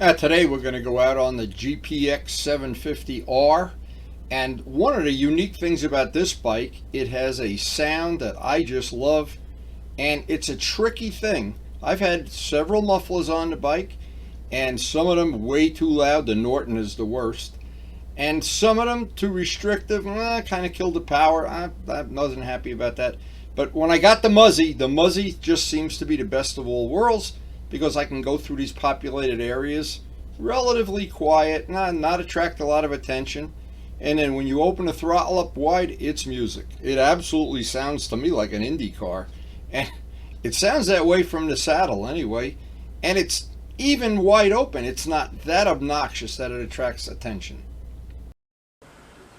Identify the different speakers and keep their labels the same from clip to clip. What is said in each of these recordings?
Speaker 1: Today we're going to go out on the Gpx750R, and one of the unique things about this bike, it has a sound that I just love, and it's a tricky thing. I've had several mufflers on the bike, and some of them way too loud. The Norton is the worst, and some of them too restrictive. Kind of killed the power. I wasn't happy about that. But when I got the Muzzy just seems to be the best of all worlds, because I can go through these populated areas relatively quiet, not attract a lot of attention. And then when you open the throttle up wide, it's music. It absolutely sounds to me like an Indy car. And it sounds that way from the saddle anyway. And it's even wide open. It's not that obnoxious that it attracts attention.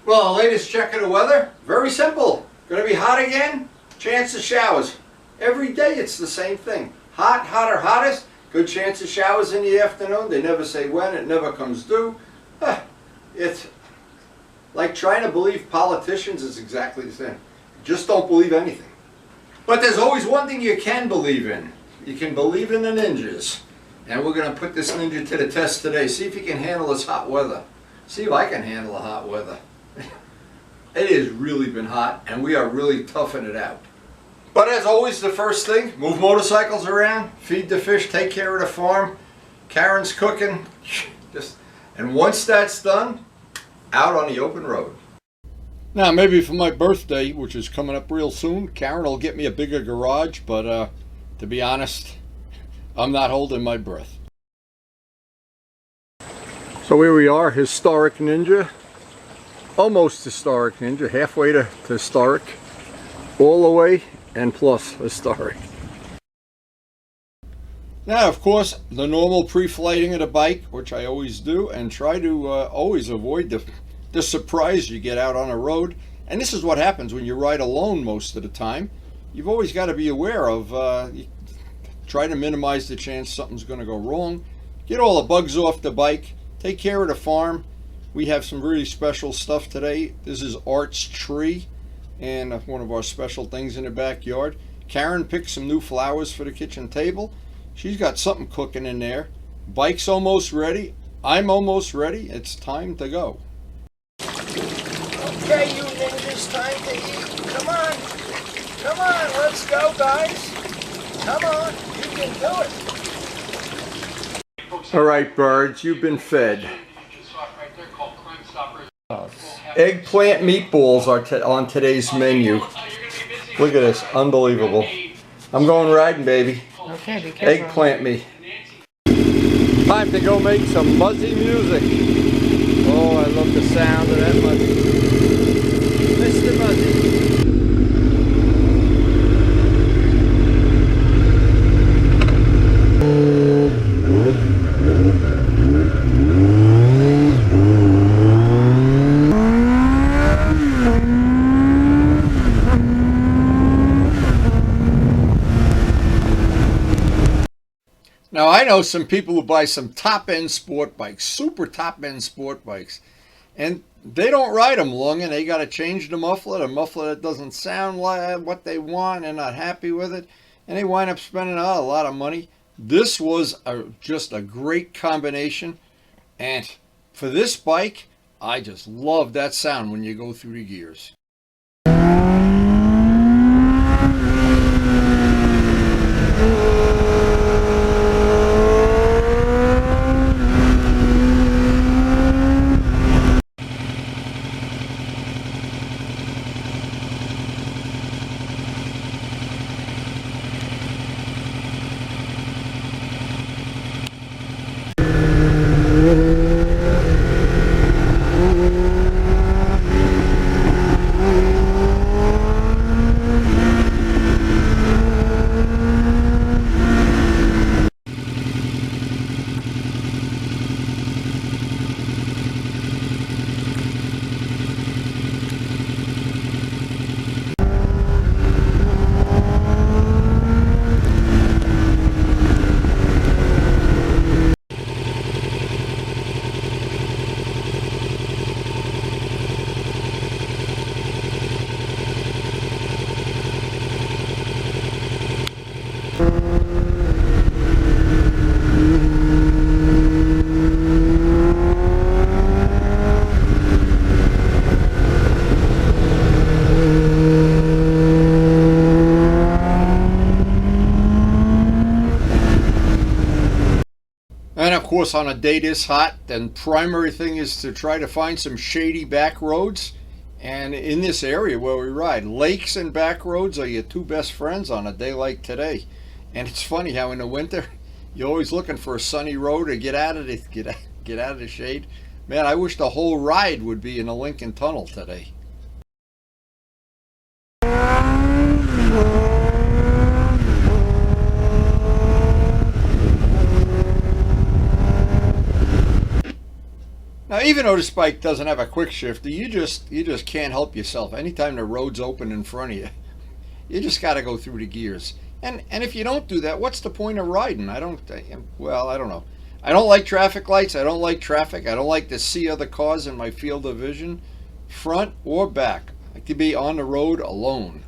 Speaker 1: Well, the latest check of the weather, very simple. Going to be hot again, chance of showers. Every day it's the same thing. Hot, hotter, hottest, good chance of showers in the afternoon. They never say when, it never comes due. It's like trying to believe politicians is exactly the same. Just don't believe anything. But there's always one thing you can believe in. You can believe in the ninjas. And we're going to put this ninja to the test today. See if he can handle this hot weather. See if I can handle the hot weather. It has really been hot, and we are really toughing it out. But as always, the first thing, move motorcycles around, feed the fish, take care of the farm. Karen's cooking. And once that's done, out on the open road. Now, maybe for my birthday, which is coming up real soon, Karen will get me a bigger garage, but to be honest, I'm not holding my breath. So here we are, historic ninja. Almost historic ninja, halfway to historic. All the way and plus historic. Now, of course, the normal pre-flighting of the bike, which I always do, and try to always avoid the surprise you get out on a road. And this is what happens when you ride alone most of the time. You've always got to be aware of, try to minimize the chance something's going to go wrong. Get all the bugs off the bike. Take care of the farm. We have some really special stuff today. This is Art's tree, and one of our special things in the backyard. Karen picked some new flowers for the kitchen table. She's got something cooking in there. Bike's almost ready. I'm almost ready. It's time to go. Okay, you ninjas, time to eat. Come on. Come on, let's go, guys. Come on, you can do it. All right, birds, you've been fed. Eggplant meatballs are on today's menu. Look at this, unbelievable. I'm going riding, baby.
Speaker 2: Okay, be careful.
Speaker 1: Eggplant me. Time to go make some Muzzy music. Oh, I love the sound of that Muzzy. Mr. Muzzy. Now, I know some people who buy some top-end sport bikes, super top-end sport bikes, and they don't ride them long, and they got to change the muffler that doesn't sound like what they want. They're not happy with it, and they wind up spending a lot of money. This was just a great combination, and for this bike, I just love that sound when you go through the gears. And of course, on a day this hot, the primary thing is to try to find some shady back roads. And in this area where we ride, lakes and back roads are your two best friends on a day like today. And it's funny how in the winter, you're always looking for a sunny road to get out of the get out of the shade. Man, I wish the whole ride would be in the Lincoln Tunnel today. Now, even though this bike doesn't have a quick shifter, you just can't help yourself. Anytime the road's open in front of you, you just got to go through the gears. And if you don't do that, what's the point of riding? I don't know. I don't like traffic lights. I don't like traffic. I don't like to see other cars in my field of vision, front or back. I like to be on the road alone.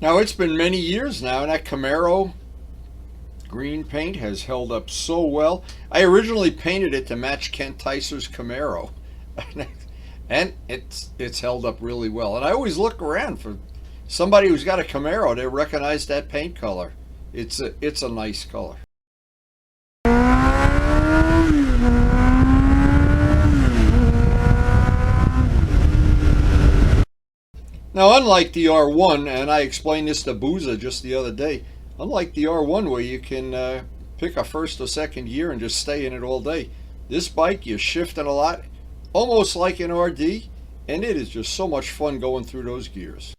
Speaker 1: Now, it's been many years now, and that Camaro green paint has held up so well. I originally painted it to match Kent Ticer's Camaro, and it's held up really well. And I always look around for somebody who's got a Camaro. They recognize that paint color. It's a nice color. Now, unlike the R1, and I explained this to Booza just the other day, unlike the R1 where you can pick a first or second gear and just stay in it all day, this bike you're shifting a lot, almost like an RD, and it is just so much fun going through those gears.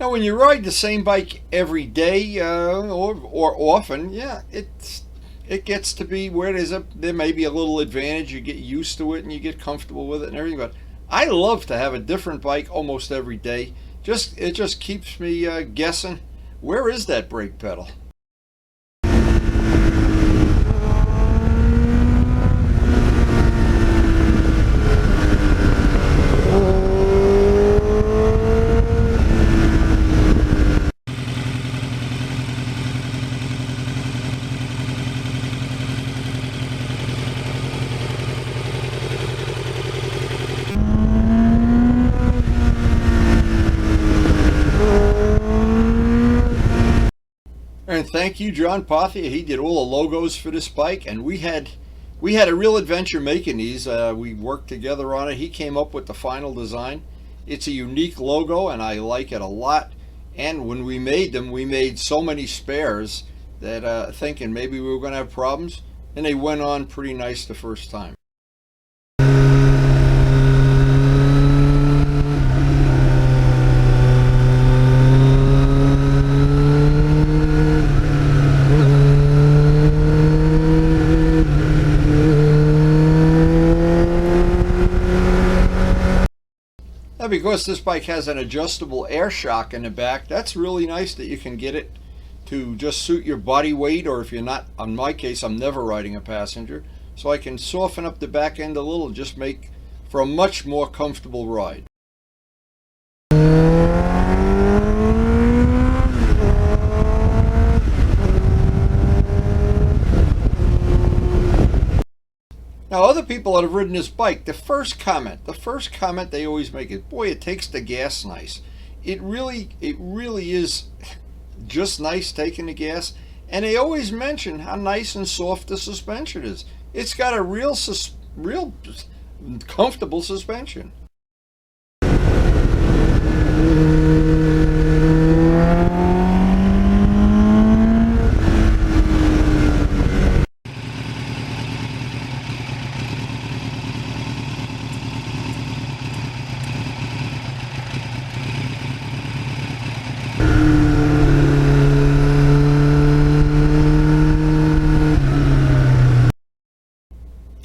Speaker 1: Now, when you ride the same bike every day or often, yeah, it gets to be where there may be a little advantage. You get used to it and you get comfortable with it and everything. But I love to have a different bike almost every day. It just keeps me guessing, where is that brake pedal? And thank you, John Pothia. He did all the logos for this bike, and we had a real adventure making these. We worked together on it. He came up with the final design. It's a unique logo, and I like it a lot. And when we made them, we made so many spares that thinking maybe we were going to have problems, and they went on pretty nice the first time. Now, because this bike has an adjustable air shock in the back, that's really nice that you can get it to just suit your body weight, or if you're not, in my case, I'm never riding a passenger, so I can soften up the back end a little, just make for a much more comfortable ride. Now, other people that have ridden this bike, the first comment they always make is, boy, it takes the gas nice. It really is just nice taking the gas. And they always mention how nice and soft the suspension is. It's got a real comfortable suspension.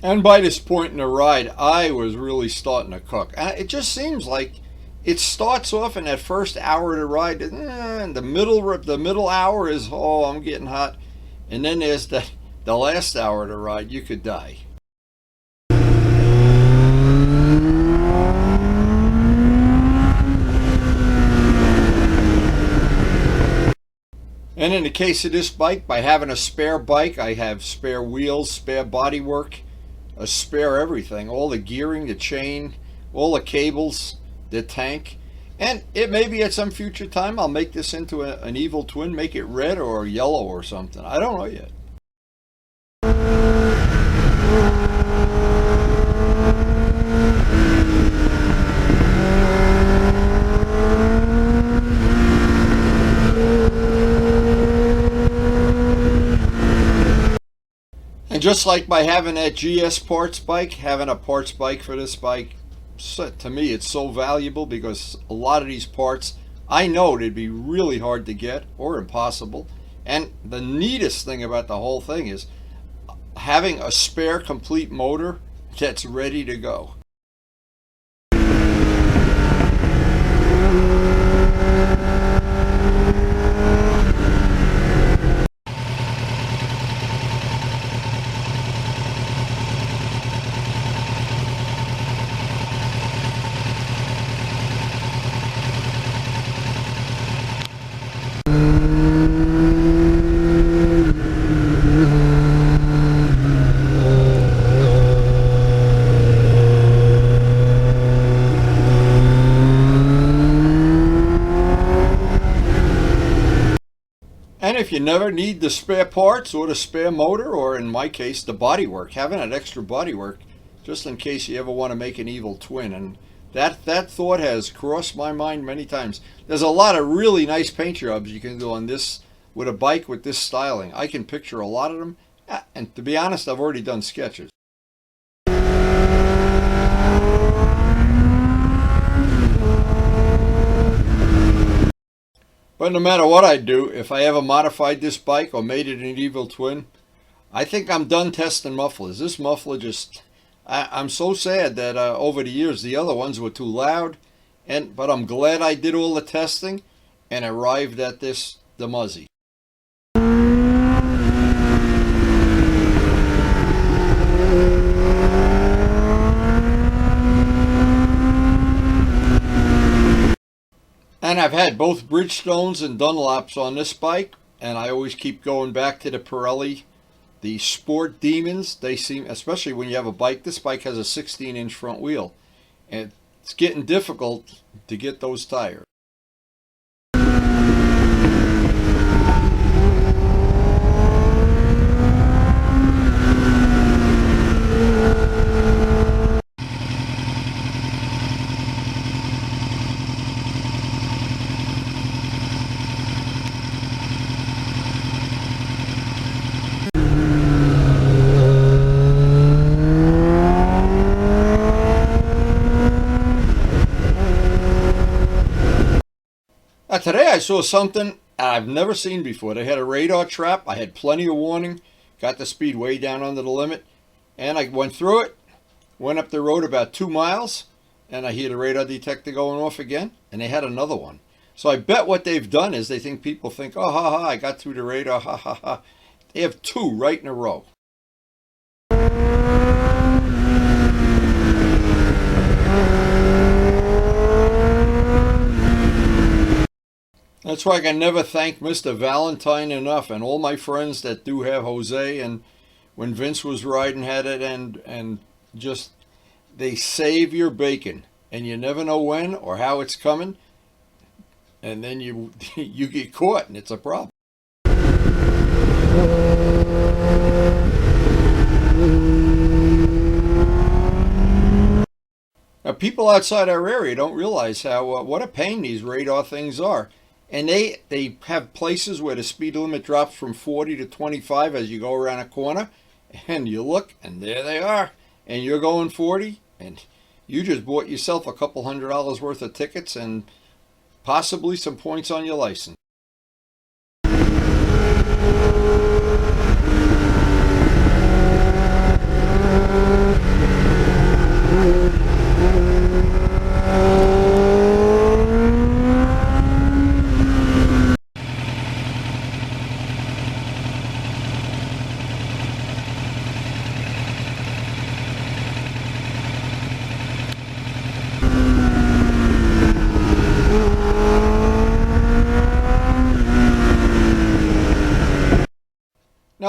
Speaker 1: And by this point in the ride, I was really starting to cook. It just seems like it starts off in that first hour of the ride, and the middle hour is, oh, I'm getting hot. And then there's the last hour of the ride, you could die. And in the case of this bike, by having a spare bike, I have spare wheels, spare bodywork, a spare everything, all the gearing, the chain, all the cables, the tank. And it may be at some future time I'll make this into an evil twin, make it red or yellow or something. I don't know yet. And just like by having that GS parts bike, having a parts bike for this bike, to me it's so valuable, because a lot of these parts I know they'd be really hard to get or impossible. And the neatest thing about the whole thing is having a spare complete motor that's ready to go. And if you never need the spare parts or the spare motor, or in my case the bodywork, having that extra bodywork just in case you ever want to make an evil twin. And that thought has crossed my mind many times. There's a lot of really nice paint jobs you can do on this with a bike with this styling. I can picture a lot of them, and to be honest, I've already done sketches. But no matter what I do, if I ever modified this bike or made it an evil twin, I think I'm done testing mufflers. This muffler just, I'm so sad that over the years the other ones were too loud, but I'm glad I did all the testing and arrived at the Muzzy. And I've had both Bridgestones and Dunlops on this bike, and I always keep going back to the Pirelli, the Sport Demons. They seem, especially when you have a bike, this bike has a 16-inch front wheel, and it's getting difficult to get those tires. Today I saw something I've never seen before. They had a radar trap. I had plenty of warning. Got the speed way down under the limit. And I went through it. Went up the road about 2 miles. And I hear the radar detector going off again. And they had another one. So I bet what they've done is they think people think, oh, ha, ha, I got through the radar, ha, ha, ha. They have 2 right in a row. That's why I can never thank Mr. Valentine enough, and all my friends that do have Jose, and when Vince was riding had it, and just, they save your bacon, and you never know when or how it's coming, and then you get caught, and it's a problem. Now, people outside our area don't realize how what a pain these radar things are. And they have places where the speed limit drops from 40 to 25 as you go around a corner. And you look, and there they are. And you're going 40, and you just bought yourself a couple $100 worth of tickets and possibly some points on your license.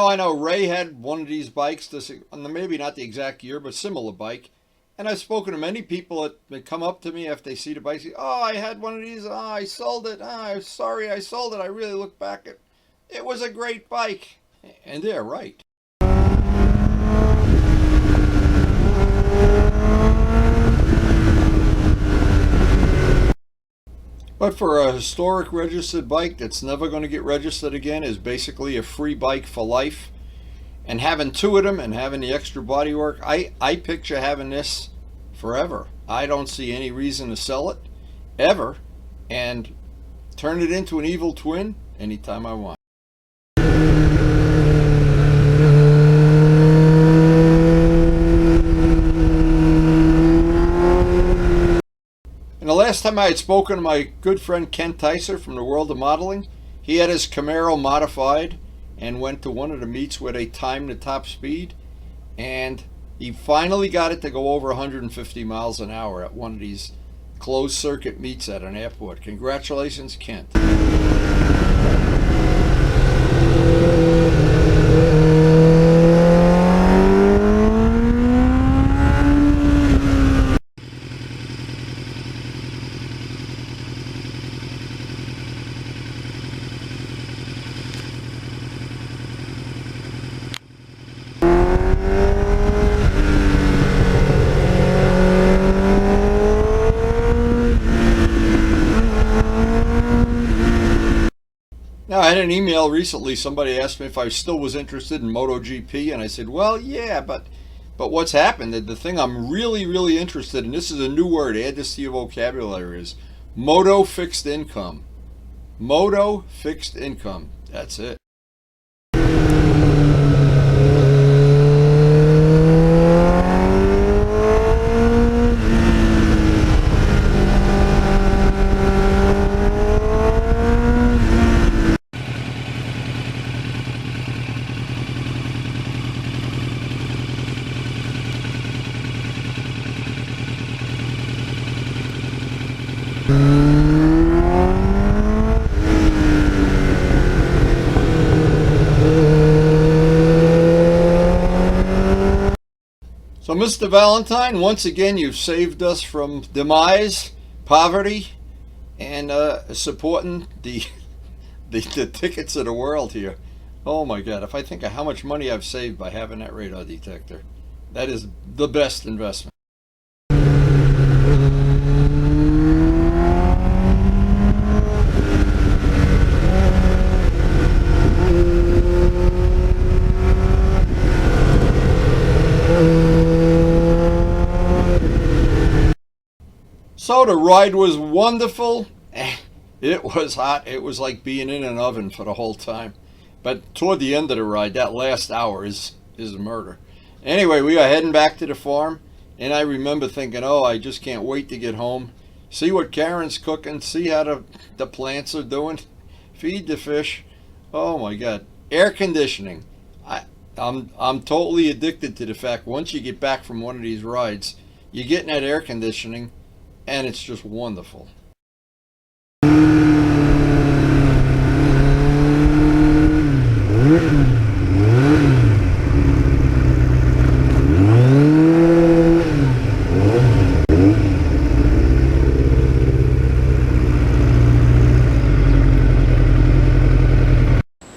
Speaker 1: Now I know Ray had one of these bikes, maybe not the exact year, but similar bike. And I've spoken to many people that come up to me after they see the bike, say, "Oh, I had one of these. Oh, I sold it. Oh, I'm sorry I sold it. I really look back at it was a great bike." And they're right. But for a historic registered bike that's never going to get registered again, is basically a free bike for life. And having two of them and having the extra bodywork, I picture having this forever. I don't see any reason to sell it, ever, and turn it into an evil twin anytime I want. And the last time I had spoken to my good friend Ken Tyser from the World of Modeling, he had his Camaro modified and went to one of the meets where they timed the top speed, and he finally got it to go over 150 miles an hour at one of these closed circuit meets at an airport. Congratulations, Kent. Now, I had an email recently. Somebody asked me if I still was interested in MotoGP, and I said, well, yeah, but what's happened? The thing I'm really interested in, this is a new word, add this to your vocabulary, is Moto fixed income. Moto fixed income. That's it. So, Mr. Valentine, once again, you've saved us from demise, poverty, and supporting the tickets of the world here. Oh my God, if I think of how much money I've saved by having that radar detector, that is the best investment. So the ride was wonderful. It was hot. It was like being in an oven for the whole time. But toward the end of the ride, that last hour is murder. Anyway, we are heading back to the farm, and I remember thinking, oh, I just can't wait to get home, see what Karen's cooking, see how the plants are doing, feed the fish. Oh my God, air conditioning. I'm totally addicted to the fact once you get back from one of these rides, you get in that air conditioning, and it's just wonderful.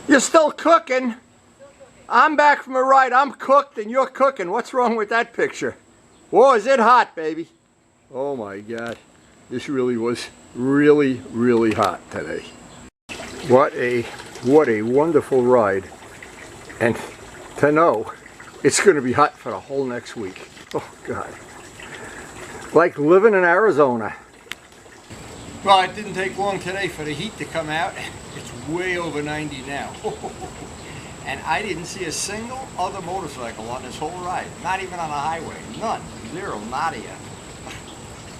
Speaker 1: You're still cooking? I'm back from a ride. I'm cooked and you're cooking. What's wrong with that picture? Whoa, is it hot, baby? Oh my God. This really was really hot today. What a wonderful ride. And to know it's going to be hot for the whole next week. Oh God. Like living in Arizona. Well, it didn't take long today for the heat to come out. It's way over 90 now. And I didn't see a single other motorcycle on this whole ride. Not even on the highway. None. Zero. Nada.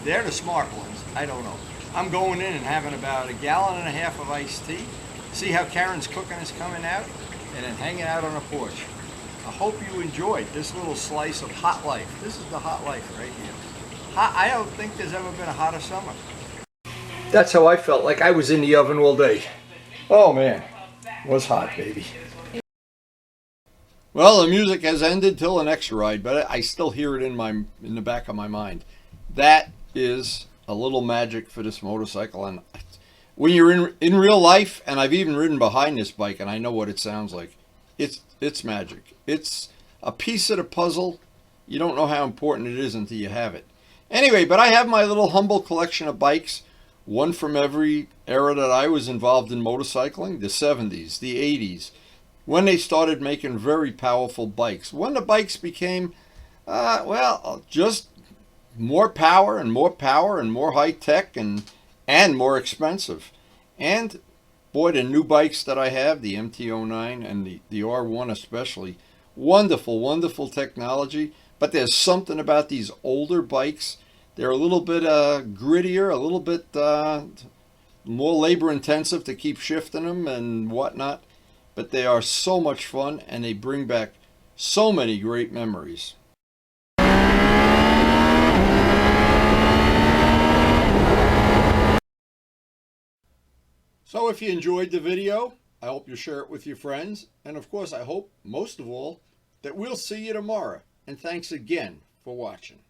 Speaker 1: They're the smart ones. I don't know. I'm going in and having about 1.5 gallons of iced tea. See how Karen's cooking is coming out. And then hanging out on the porch. I hope you enjoyed this little slice of hot life. This is the hot life right here. I don't think there's ever been a hotter summer. That's how I felt, like I was in the oven all day. Oh man, it was hot, baby. Well, the music has ended till the next ride, but I still hear it in the back of my mind. That is a little magic for this motorcycle, and when you're in real life, and I've even ridden behind this bike, and I know what it sounds like. It's magic. It's a piece of the puzzle. You don't know how important it is until you have it. Anyway, but I have my little humble collection of bikes, one from every era that I was involved in motorcycling, the 70s, the 80s, when they started making very powerful bikes. When the bikes became, just more power and more power and more high tech and more expensive. And boy, the new bikes that I have, the MT-09 and the R1 especially, wonderful, wonderful technology. But there's something about these older bikes. They're a little bit grittier, a little bit more labor intensive to keep shifting them and whatnot. But they are so much fun, and they bring back so many great memories. So if you enjoyed the video, I hope you share it with your friends. And of course, I hope, most of all, that we'll see you tomorrow. And thanks again for watching.